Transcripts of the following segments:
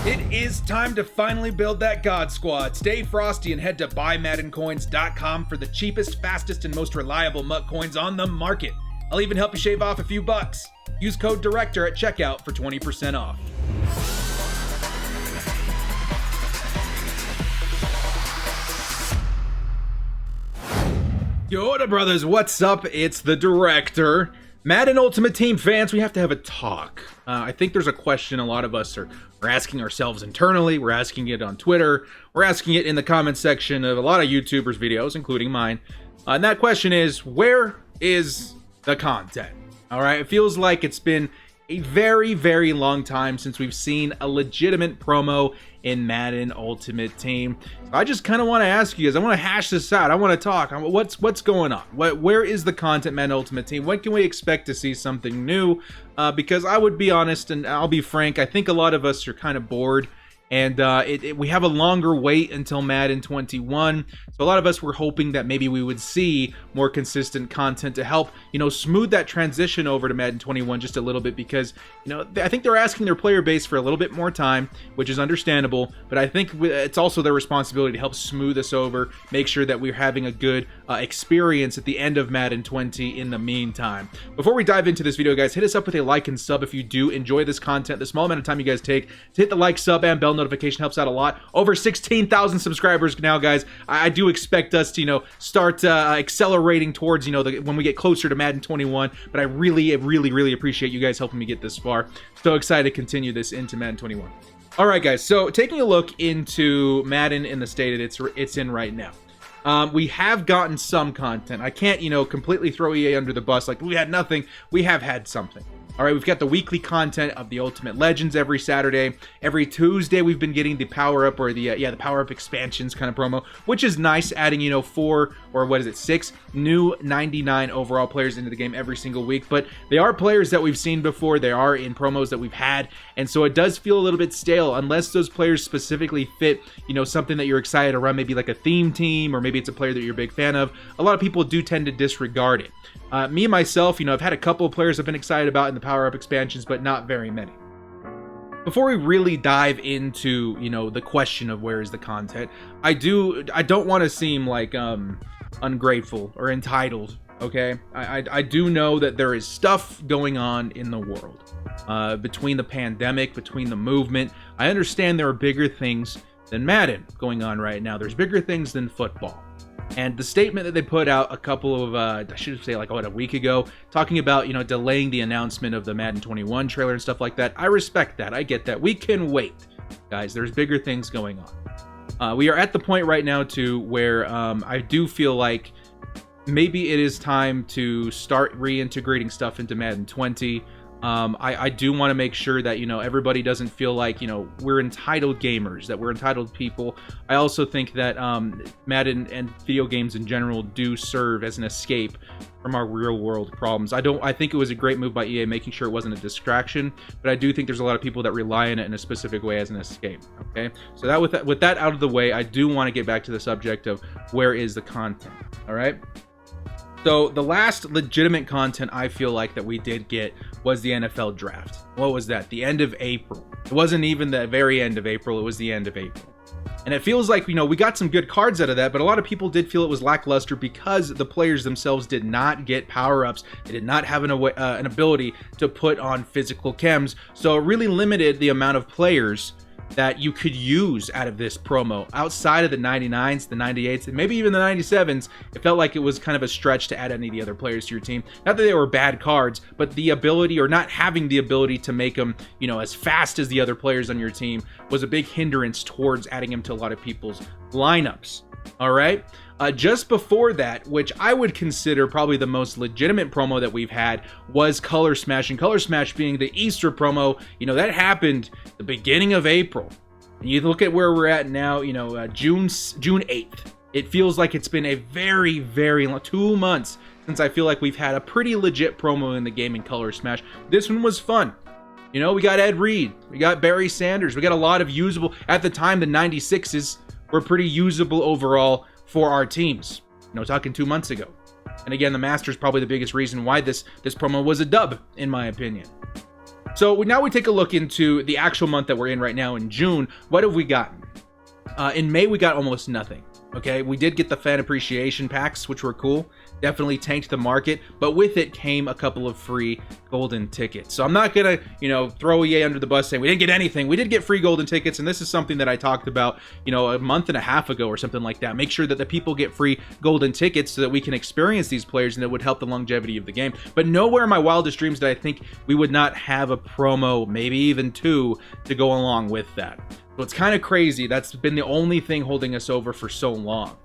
It is time to finally build that God Squad. Stay frosty and head to buymaddencoins.com for the cheapest, fastest, and most reliable MUT coins on the market. I'll even help you shave off a few bucks. Use code DIRECTOR at checkout for 20% off. Yoda brothers, what's up? It's the Director. Madden Ultimate Team fans, we have to have a talk. I think there's a question a lot of us are asking ourselves internally. We're asking it on Twitter. We're asking it in the comment section of a lot of YouTubers' videos, including mine. And that question is, where is the content? All right, it feels like it's been a very, very long time since we've seen a legitimate promo in Madden Ultimate Team. I just kind of want to ask you guys, I want to hash this out. I want to talk. What's going on? Where is the content Madden Ultimate Team? When can we expect to see something new? Because I would be honest, and I'll be frank, I think a lot of us are kind of bored. And we have a longer wait until Madden 21. So a lot of us were hoping that maybe we would see more consistent content to help, smooth that transition over to Madden 21 just a little bit, because, I think they're asking their player base for a little bit more time, which is understandable. But I think it's also their responsibility to help smooth us over, make sure that we're having a good experience at the end of Madden 20 in the meantime. Before we dive into this video, guys, hit us up with a like and sub if you do enjoy this content. The small amount of time you guys take to hit the like, sub, and bell notification helps out a lot. Over 16,000 subscribers now, guys. I do expect us to, start accelerating towards, when we get closer to Madden 21. But I really appreciate you guys helping me get this far. So excited to continue this into Madden 21. All right, guys. So taking a look into Madden in the state it's in right now. We have gotten some content. I can't, completely throw EA under the bus like we had nothing. We have had something. All right, we've got the weekly content of the Ultimate Legends every Saturday. Every Tuesday, we've been getting the power-up or the power-up expansions kind of promo, which is nice, adding, 6 new 99 overall players into the game every single week. But they are players that we've seen before. They are in promos that we've had. And so it does feel a little bit stale unless those players specifically fit, something that you're excited to run, maybe like a theme team, or maybe it's a player that you're a big fan of. A lot of people do tend to disregard it. Me, myself, I've had a couple of players I've been excited about in the power-up expansions, but not very many. Before we really dive into, the question of where is the content, I don't want to seem like ungrateful or entitled, okay? I do know that there is stuff going on in the world. Between the pandemic, between the movement, I understand there are bigger things than Madden going on right now. There's bigger things than football. And the statement that they put out a couple of, I should say like, a week ago, talking about, delaying the announcement of the Madden 21 trailer and stuff like that. I respect that. I get that. We can wait. Guys, there's bigger things going on. We are at the point right now, too, where I do feel like maybe it is time to start reintegrating stuff into Madden 20. I do want to make sure that, everybody doesn't feel like, we're entitled gamers, that we're entitled people. I also think that Madden and video games in general do serve as an escape from our real world problems. I think it was a great move by EA making sure it wasn't a distraction, but I do think there's a lot of people that rely on it in a specific way as an escape. Okay, so that with that out of the way, I do want to get back to the subject of where is the content. All right. So the last legitimate content I feel like that we did get was the NFL draft. What was that? The end of April. It wasn't even the very end of April. It was the end of April. And it feels like, we got some good cards out of that, but a lot of people did feel it was lackluster because the players themselves did not get power-ups. They did not have an ability to put on physical chems. So it really limited the amount of players that you could use out of this promo. Outside of the 99s, the 98s, and maybe even the 97s, it felt like it was kind of a stretch to add any of the other players to your team. Not that they were bad cards, but the ability, or not having the ability to make them, as fast as the other players on your team was a big hindrance towards adding them to a lot of people's lineups. All right. Just before that, which I would consider probably the most legitimate promo that we've had, was Color Smash. And Color Smash being the Easter promo, that happened the beginning of April. And you look at where we're at now, June 8th. It feels like it's been a very, very long 2 months since I feel like we've had a pretty legit promo in the game in Color Smash. This one was fun. We got Ed Reed, we got Barry Sanders, we got a lot of usable, at the time the 96s were pretty usable overall for our teams, talking 2 months ago. And again, the Master's probably the biggest reason why this promo was a dub, in my opinion. So now we take a look into the actual month that we're in right now in June. What have we gotten? In May, we got almost nothing. Okay, we did get the fan appreciation packs, which were cool. Definitely tanked the market, but with it came a couple of free golden tickets. So I'm not gonna, throw EA under the bus saying we didn't get anything. We did get free golden tickets, and this is something that I talked about, a month and a half ago or something like that. Make sure that the people get free golden tickets so that we can experience these players, and it would help the longevity of the game. But nowhere in my wildest dreams did I think we would not have a promo, maybe even two, to go along with that. So it's kind of crazy. That's been the only thing holding us over for so long.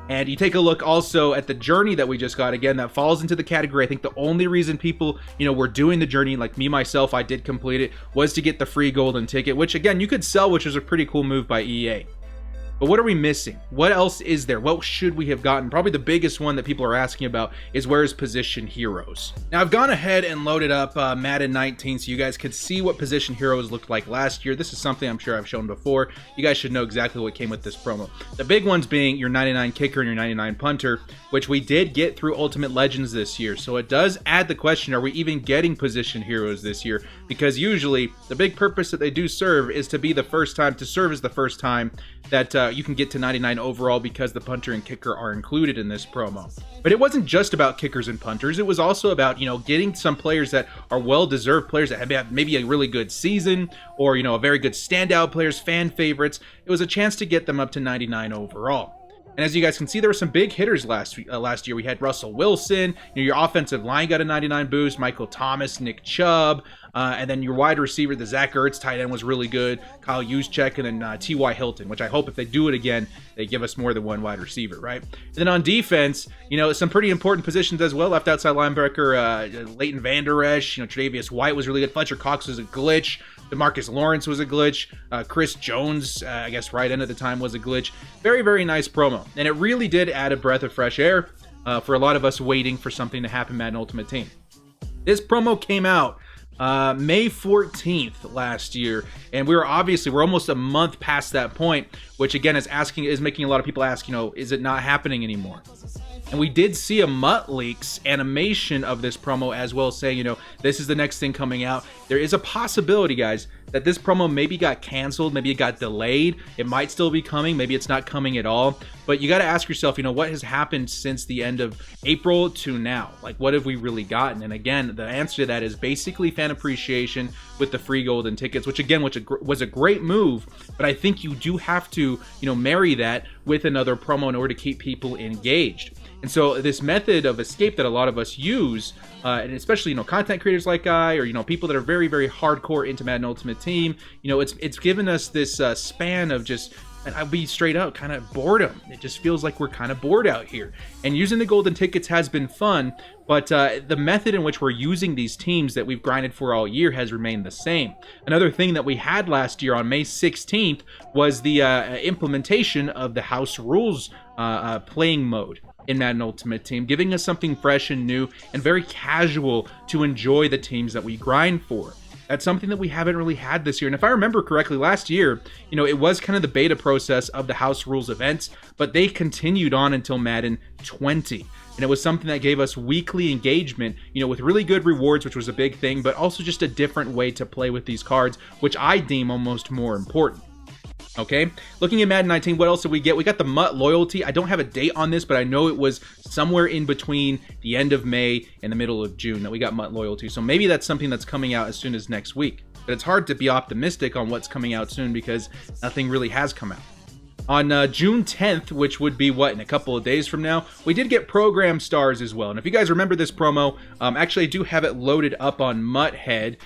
And you take a look also at the journey that we just got. Again, that falls into the category. I think the only reason people, were doing the journey, like me, myself, I did complete it, was to get the free golden ticket, which again, you could sell, which was a pretty cool move by EA. But what are we missing? What else is there? What should we have gotten? Probably the biggest one that people are asking about is where's Position Heroes? Now, I've gone ahead and loaded up Madden 19 so you guys could see what Position Heroes looked like last year. This is something I'm sure I've shown before. You guys should know exactly what came with this promo. The big ones being your 99 kicker and your 99 punter, which we did get through Ultimate Legends this year. So it does add the question, are we even getting Position Heroes this year? Because usually the big purpose that they do serve is to be the first time, to serve as the first time that you can get to 99 overall, because the punter and kicker are included in this promo. But it wasn't just about kickers and punters. It was also about, getting some players that are well-deserved players that have maybe a really good season, or, a very good standout players, fan favorites. It was a chance to get them up to 99 overall. And as you guys can see, there were some big hitters last year. We had Russell Wilson, your offensive line got a 99 boost, Michael Thomas, Nick Chubb, and then your wide receiver, the Zach Ertz tight end was really good, Kyle Juszczyk, and then T.Y. Hilton, which I hope if they do it again, they give us more than one wide receiver, right? And then on defense, some pretty important positions as well. Left outside linebacker, Leighton Vander Esch, Tre'Davious White was really good. Fletcher Cox was a glitch. DeMarcus Lawrence was a glitch. Chris Jones, I guess right end at the time, was a glitch. Very, very nice promo. And it really did add a breath of fresh air for a lot of us waiting for something to happen in Madden Ultimate Team. This promo came out May 14th last year, and we're almost a month past that point, which again is making a lot of people ask, is it not happening anymore? And we did see a Mutt Leaks animation of this promo as well, saying, this is the next thing coming out. There is a possibility, guys, that this promo maybe got canceled, maybe it got delayed. It might still be coming, maybe it's not coming at all. But you got to ask yourself, what has happened since the end of April to now? Like, what have we really gotten? And again, the answer to that is basically fan appreciation with the free golden tickets, which again, was a great move. But I think you do have to, marry that with another promo in order to keep people engaged. And so this method of escape that a lot of us use, and especially, content creators like I, or, people that are very, very hardcore into Madden Ultimate Team, it's given us this span of just, and I'll be straight up, kind of boredom. It just feels like we're kind of bored out here. And using the golden tickets has been fun, but the method in which we're using these teams that we've grinded for all year has remained the same. Another thing that we had last year on May 16th was the implementation of the house rules playing mode in Madden Ultimate Team, giving us something fresh and new and very casual to enjoy the teams that we grind for. That's something that we haven't really had this year. And if I remember correctly, last year, it was kind of the beta process of the house rules events, but they continued on until Madden 20. And it was something that gave us weekly engagement, with really good rewards, which was a big thing, but also just a different way to play with these cards, which I deem almost more important. Okay, looking at Madden 19, what else did we get? We got the Mutt loyalty. I don't have a date on this, but I know it was somewhere in between the end of May and the middle of June that we got Mutt loyalty. So maybe that's something that's coming out as soon as next week. But it's hard to be optimistic on what's coming out soon because nothing really has come out. On June 10th, which would be, in a couple of days from now, we did get Program Stars as well. And if you guys remember this promo, actually I do have it loaded up on Mutthead.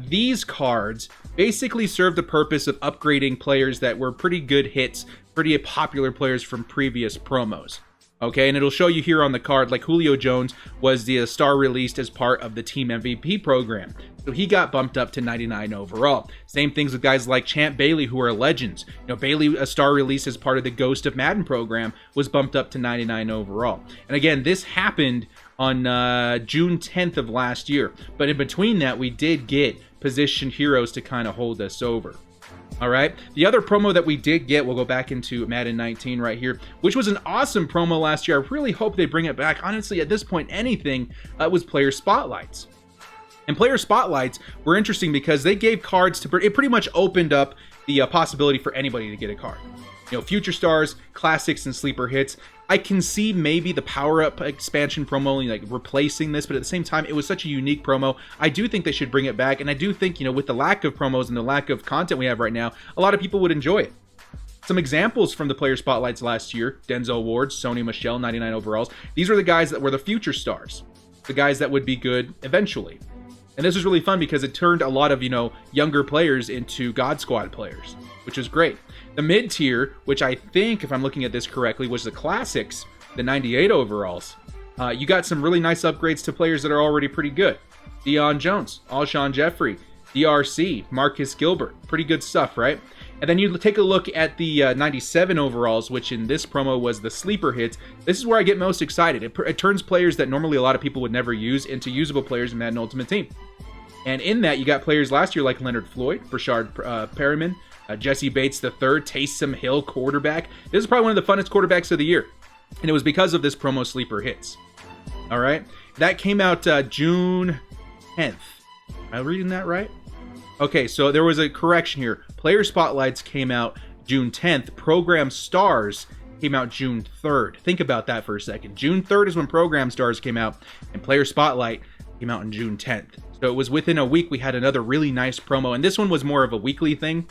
These cards basically serve the purpose of upgrading players that were pretty good hits, pretty popular players from previous promos. Okay, and it'll show you here on the card, like Julio Jones was the star released as part of the Team MVP program. So he got bumped up to 99 overall. Same things with guys like Champ Bailey, who are legends. Bailey, a star release as part of the Ghost of Madden program, was bumped up to 99 overall. And again, this happened on June 10th of last year. But in between that, we did get Position Heroes to kind of hold us over. All right, the other promo that we did get, we'll go back into Madden 19 right here, which was an awesome promo last year. I really hope they bring it back. Honestly, at this point, anything was player spotlights. And player spotlights were interesting because they gave cards to, it pretty much opened up the possibility for anybody to get a card. You know, future stars, classics, and sleeper hits. I can see maybe the power-up expansion promo like replacing this, but at the same time, it was such a unique promo. I do think they should bring it back, and I do think, you know, with the lack of promos and the lack of content we have right now, a lot of people would enjoy it. Some examples from the player spotlights last year: Denzel Ward, Sony Michel, 99 overalls. These were the guys that were the future stars, the guys that would be good eventually. And this was really fun because it turned a lot of, you know, younger players into God Squad players, which is great. The mid-tier, which I think, if I'm looking at this correctly, was the classics, the 98 overalls. You got some really nice upgrades to players that are already pretty good. Deion Jones, Alshon Jeffrey, DRC, Marcus Gilbert. Pretty good stuff, right? And then you take a look at the 97 overalls, which in this promo was the sleeper hits. This is where I get most excited. It turns players that normally a lot of people would never use into usable players in Madden Ultimate Team. And in that, you got players last year like Leonard Floyd, Brashard Perriman, Jesse Bates III, Taysom Hill, quarterback. This is probably one of the funnest quarterbacks of the year. And it was because of this promo sleeper hits. All right? That came out June 10th. Am I reading that right? Okay, so there was a correction here. Player Spotlights came out June 10th. Program Stars came out June 3rd. Think about that for a second. June 3rd is when Program Stars came out, and Player Spotlight came out on June 10th. So it was within a week we had another really nice promo, and this one was more of a weekly thing.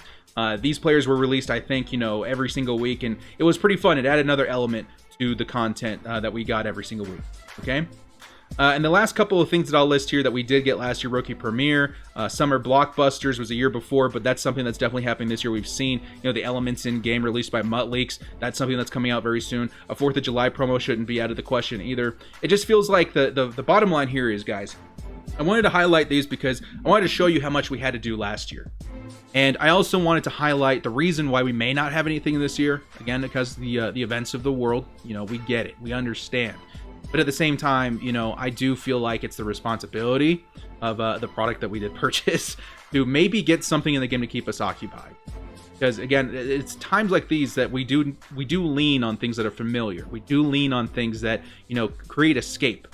These players were released, I think, you know, every single week, and it was pretty fun. It added another element to the content that we got every single week. Okay? And the last couple of things that I'll list here that we did get last year: Rookie Premiere, Summer Blockbusters was a year before, but that's something that's definitely happening this year. We've seen, you know, the elements in game released by Mutt Leaks. That's something that's coming out very soon. A 4th of July promo shouldn't be out of the question either. It just feels like the bottom line here is, guys, I wanted to highlight these because I wanted to show you how much we had to do last year. And I also wanted to highlight the reason why we may not have anything this year. Again, because the events of the world, you know, we get it. We understand. But at the same time, you know, I do feel like it's the responsibility of the product that we did purchase to maybe get something in the game to keep us occupied. Because again, it's times like these that we do lean on things that are familiar. We do lean on things that, you know, create escape.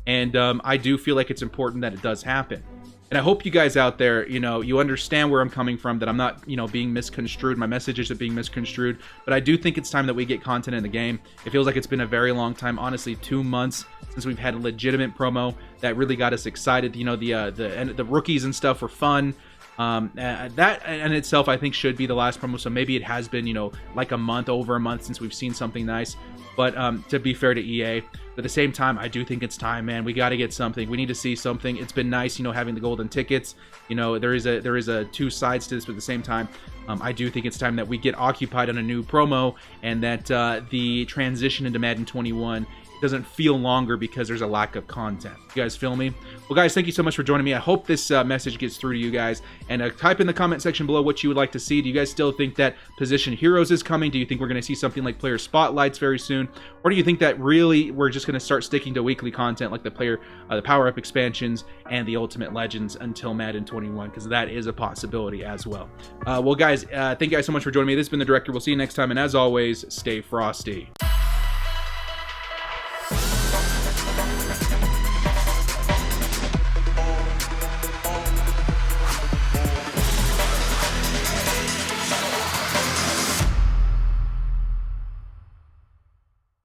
And I do feel like it's important that it does happen. And I hope you guys out there, you know, you understand where I'm coming from, that I'm not, you know, being misconstrued. My messages are being misconstrued. But I do think it's time that we get content in the game. It feels like it's been a very long time, honestly, 2 months since we've had a legitimate promo that really got us excited. You know, the rookies and stuff were fun. That in itself, I think, should be the last promo. So maybe it has been, you know, like over a month since we've seen something nice. But to be fair to EA, but at the same time, I do think it's time, man. We got to get something. We need to see something. It's been nice, you know, having the golden tickets. You know, there is a two sides to this, but at the same time, I do think it's time that we get occupied on a new promo, and that the transition into Madden 21 doesn't feel longer because there's a lack of content. You guys feel me? Well, guys, thank you so much for joining me. I hope this message gets through to you guys. And type in the comment section below what you would like to see. Do you guys still think that Position Heroes is coming? Do you think we're going to see something like Player Spotlights very soon? Or do you think that really we're just going to start sticking to weekly content like the Power-Up expansions and the Ultimate Legends until Madden 21? Because that is a possibility as well. Well, guys, thank you guys so much for joining me. This has been The Director. We'll see you next time. And as always, stay frosty.